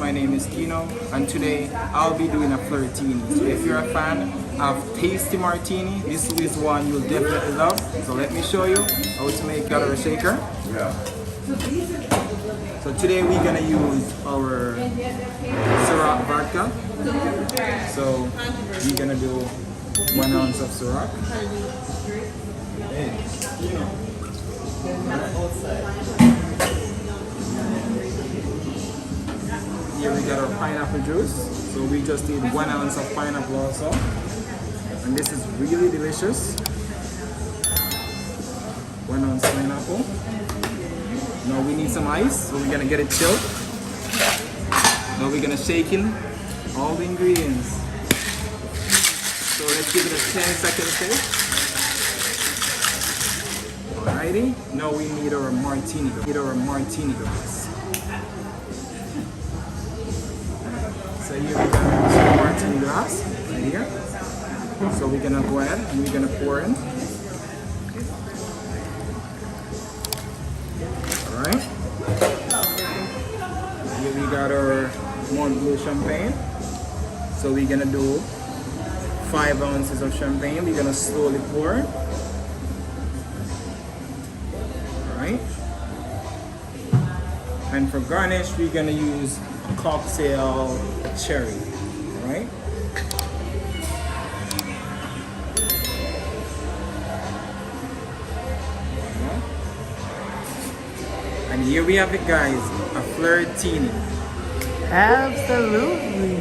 my name is Keino, and today I'll be doing a Flirtini. So if you're a fan of tasty martini, this is one you'll definitely love. So let me show you how to make out of a shaker. So today we're gonna use our Ciroc vodka. So we're gonna do 1 ounce of Ciroc. Here we got our pineapple juice. So we just need 1 ounce of pineapple also. And this is really delicious. 1 ounce pineapple. Now we need some ice, so we're gonna get it chilled. Now we're gonna shake in all the ingredients. So let's give it a 10-second shake. Alrighty, now we need our martini. Glass. So here we got some martini glass right here. So we're gonna go ahead and we're gonna pour in. Alright. Here we got our Mont Bleu champagne. So we're gonna do 5 ounces of champagne. We're gonna slowly pour. Alright. And for garnish, we're gonna use cocktail cherry. Alright. And here we have it, guys, a Flirtini. Absolutely.